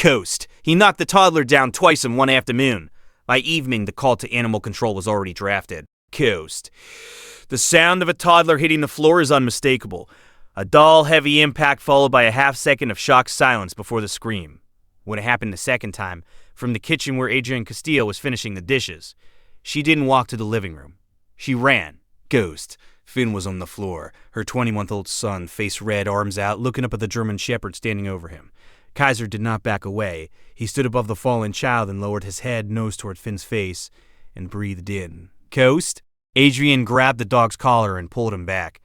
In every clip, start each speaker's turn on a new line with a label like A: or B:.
A: Coast. He knocked the toddler down twice in one afternoon. By evening, the call to animal control was already drafted. Coast. The sound of a toddler hitting the floor is unmistakable. A dull, heavy impact followed by a half-second of shocked silence before the scream. When it happened the second time, from the kitchen where Adrian Castillo was finishing the dishes, she didn't walk to the living room. She ran. Ghost. Finn was on the floor, her 20-month-old son, face red, arms out, looking up at the German shepherd standing over him. Kaiser did not back away. He stood above the fallen child and lowered his head, nose toward Finn's face, and breathed in. Ghost? Adrian grabbed the dog's collar and pulled him back.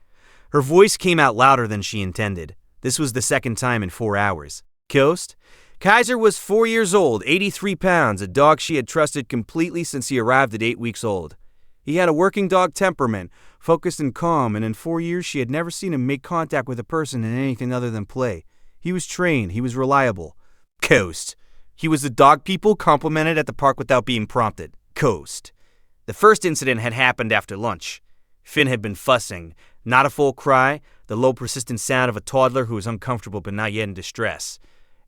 A: Her voice came out louder than she intended. This was the second time in 4 hours. Ghost? Kaiser was 4 years old, 83 pounds, a dog she had trusted completely since he arrived at 8 weeks old. He had a working dog temperament, focused and calm, and in 4 years she had never seen him make contact with a person in anything other than play. He was trained, he was reliable. Ghost. He was the dog people complimented at the park without being prompted. Ghost. The first incident had happened after lunch. Finn had been fussing. Not a full cry, the low persistent sound of a toddler who was uncomfortable but not yet in distress.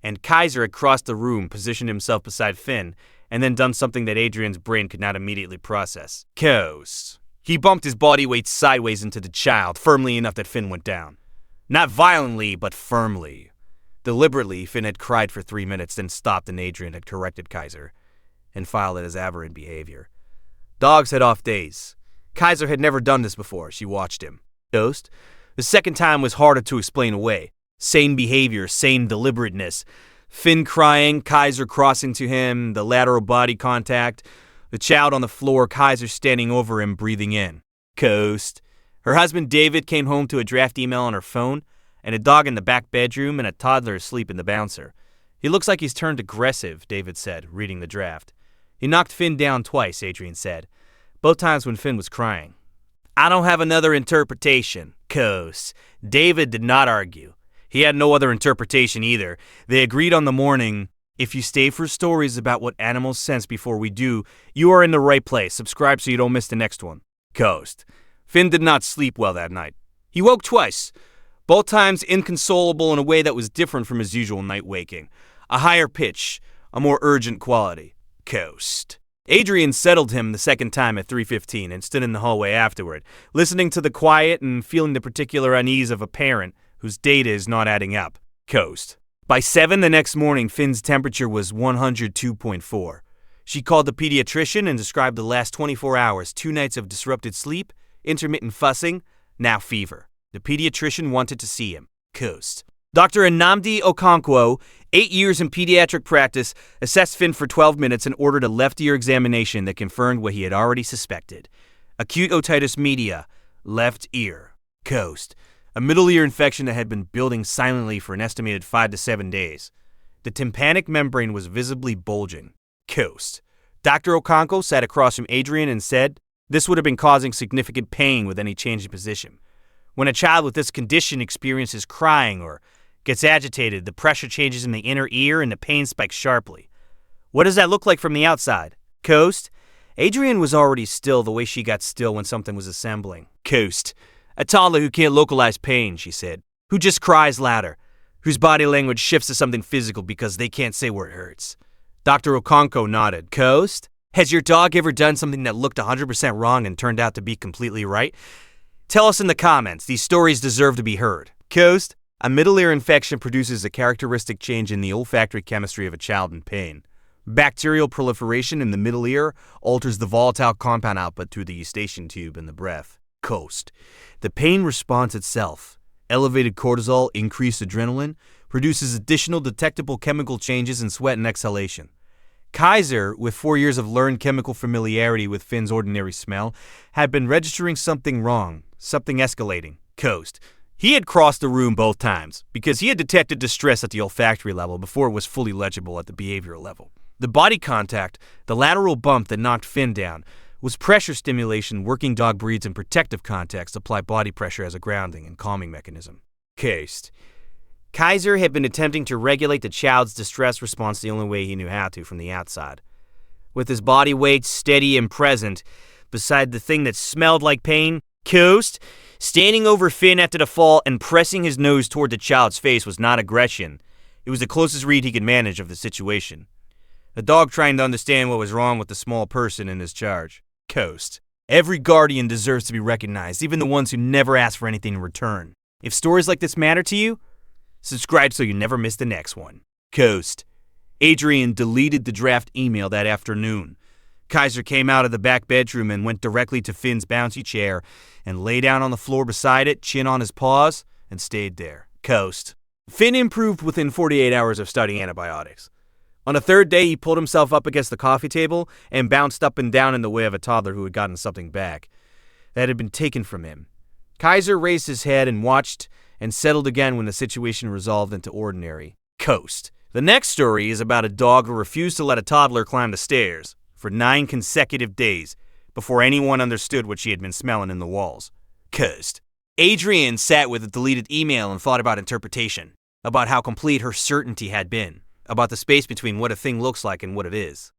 A: And Kaiser had crossed the room, positioned himself beside Finn, and then done something that Adrian's brain could not immediately process. Ghost. He bumped his body weight sideways into the child, firmly enough that Finn went down. Not violently, but firmly. Deliberately, Finn had cried for 3 minutes, then stopped, and Adrian had corrected Kaiser and filed it as aberrant behavior. Dogs had off days. Kaiser had never done this before. She watched him. Ghost. The second time was harder to explain away. Sane behavior, sane deliberateness. Finn crying, Kaiser crossing to him, the lateral body contact. The child on the floor, Kaiser standing over him, breathing in. Ghost. Her husband David came home to a draft email on her phone, and a dog in the back bedroom, and a toddler asleep in the bouncer. He looks like he's turned aggressive, David said, reading the draft. He knocked Finn down twice, Adrian said. Both times when Finn was crying. I don't have another interpretation. Ghost. David did not argue. He had no other interpretation either. They agreed on the morning, if you stay for stories about what animals sense before we do, you are in the right place. Subscribe so you don't miss the next one. Ghost. Finn did not sleep well that night. He woke twice. Both times inconsolable in a way that was different from his usual night waking. A higher pitch, a more urgent quality. Ghost. Adrian settled him the second time at 3:15 and stood in the hallway afterward, listening to the quiet and feeling the particular unease of a parent whose data is not adding up. Ghost. By 7 the next morning, Finn's temperature was 102.4. She called the pediatrician and described the last 24 hours, 2 nights of disrupted sleep, intermittent fussing, now fever. The pediatrician wanted to see him. Ghost. Dr. Nnamdi Okonkwo, 8 years in pediatric practice, assessed Finn for 12 minutes and ordered a left ear examination that confirmed what he had already suspected. Acute otitis media, left ear. Ghost. A middle ear infection that had been building silently for an estimated 5 to 7 days. The tympanic membrane was visibly bulging. Ghost. Dr. Okonkwo sat across from Adrian and said, this would have been causing significant pain with any change in position. When a child with this condition experiences crying or gets agitated, the pressure changes in the inner ear and the pain spikes sharply. What does that look like from the outside? Ghost. Adrian was already still the way she got still when something was assembling. Ghost. A toddler who can't localize pain, she said, who just cries louder, whose body language shifts to something physical because they can't say where it hurts. Dr. Okonkwo nodded. Ghost. Has your dog ever done something that looked 100% wrong and turned out to be completely right? Tell us in the comments. These stories deserve to be heard. Ghost. A middle ear infection produces a characteristic change in the olfactory chemistry of a child in pain. Bacterial proliferation in the middle ear alters the volatile compound output through the eustachian tube in the breath. Ghost. The pain response itself, elevated cortisol, increased adrenaline, produces additional detectable chemical changes in sweat and exhalation. Kaiser, with 4 years of learned chemical familiarity with Finn's ordinary smell, had been registering something wrong, something escalating. Ghost. He had crossed the room both times because he had detected distress at the olfactory level before it was fully legible at the behavioral level. The body contact, the lateral bump that knocked Finn down, was pressure stimulation working dog breeds in protective contexts apply body pressure as a grounding and calming mechanism. Ghost. Kaiser had been attempting to regulate the child's distress response the only way he knew how to from the outside. With his body weight steady and present, beside the thing that smelled like pain, Ghost, standing over Finn after the fall and pressing his nose toward the child's face was not aggression. It was the closest read he could manage of the situation. The dog trying to understand what was wrong with the small person in his charge. Coast. Every guardian deserves to be recognized, even the ones who never ask for anything in return. If stories like this matter to you, subscribe so you never miss the next one. Coast. Adrian deleted the draft email that afternoon. Kaiser came out of the back bedroom and went directly to Finn's bouncy chair and lay down on the floor beside it, chin on his paws, and stayed there. Coast. Finn improved within 48 hours of studying antibiotics. On the third day, he pulled himself up against the coffee table and bounced up and down in the way of a toddler who had gotten something back that had been taken from him. Kaiser raised his head and watched and settled again when the situation resolved into ordinary. Coast. The next story is about a dog who refused to let a toddler climb the stairs for 9 consecutive days before anyone understood what she had been smelling in the walls. Coast. Adrian sat with a deleted email and thought about interpretation, about how complete her certainty had been, about the space between what a thing looks like and what it is.